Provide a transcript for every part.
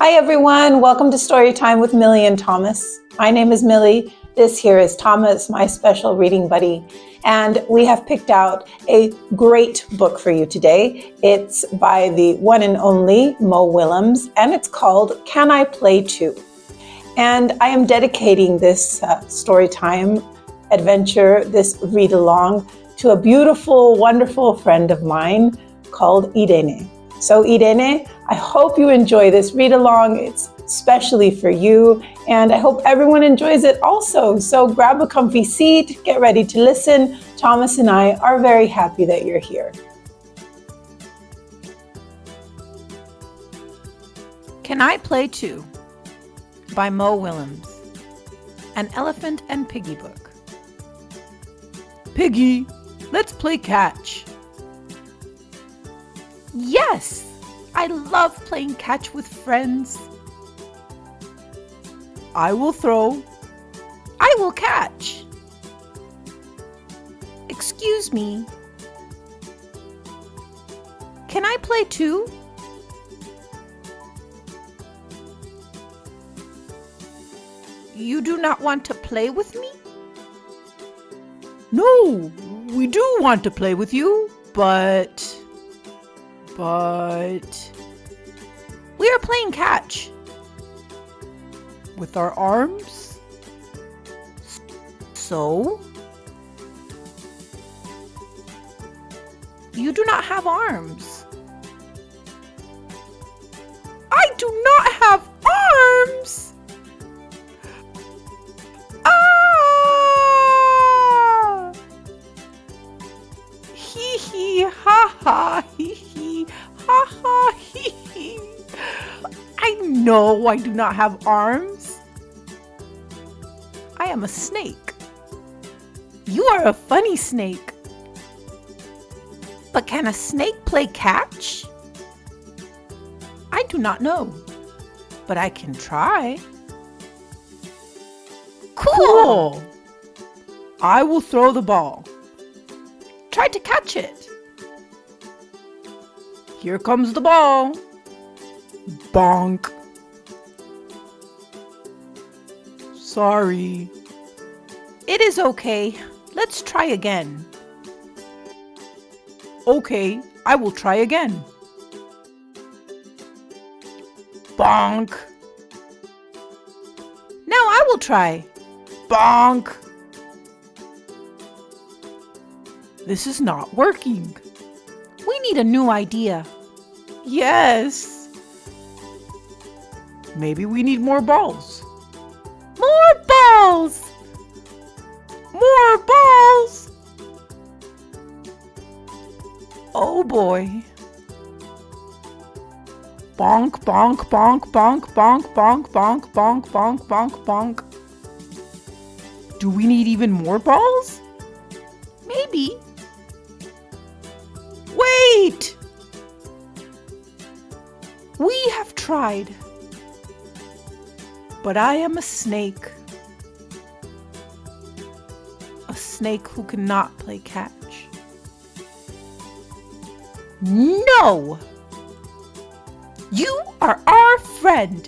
Hi everyone, welcome to Storytime with Mili and Thomas. My name is Mili, this here is Thomas, my special reading buddy, and we have picked out a great book for you today. It's by the one and only Mo Willems, and it's called Can I Play Too? And I am dedicating this Storytime adventure, this read-along, to a beautiful, wonderful friend of mine called Irene. So Irene, I hope you enjoy this read-along. It's especially for you, and I hope everyone enjoys it also. So grab a comfy seat, get ready to listen. Thomas and I are very happy that you're here. Can I Play Too? By Mo Willems. An Elephant and Piggie book. Piggie, let's play catch. Yes, I love playing catch with friends. I will throw. I will catch. Excuse me. Can I play too? You do not want to play with me? No, we do want to play with you, but we are playing catch. With our arms? So? You do not have arms. I do not have arms! Ah! Hee hee ha ha hee hee ha ha hee hee. I know I do not have arms. I am a snake. You are a funny snake. But can a snake play catch? I do not know, but I can try. Cool! I will throw the ball. Try to catch it. Here comes the ball. Bonk. Sorry. It is okay. Let's try again. Okay, I will try again. Bonk. Now I will try. Bonk. This is not working. We need a new idea. Yes. Maybe we need more balls. More balls! More balls! Oh boy. Bonk, bonk, bonk, bonk, bonk, bonk, bonk, bonk, bonk, bonk, bonk. Do we need even more balls? Maybe. Wait! We have tried. But I am a snake. A snake who cannot play catch. No! You are our friend.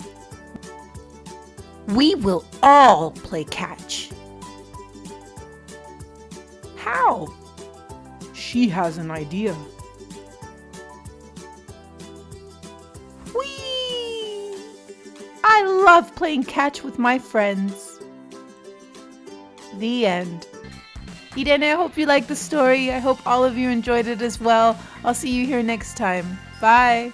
We will all play catch. How? She has an idea. Whee! I love playing catch with my friends. The end. Irene, I hope you liked the story. I hope all of you enjoyed it as well. I'll see you here next time. Bye.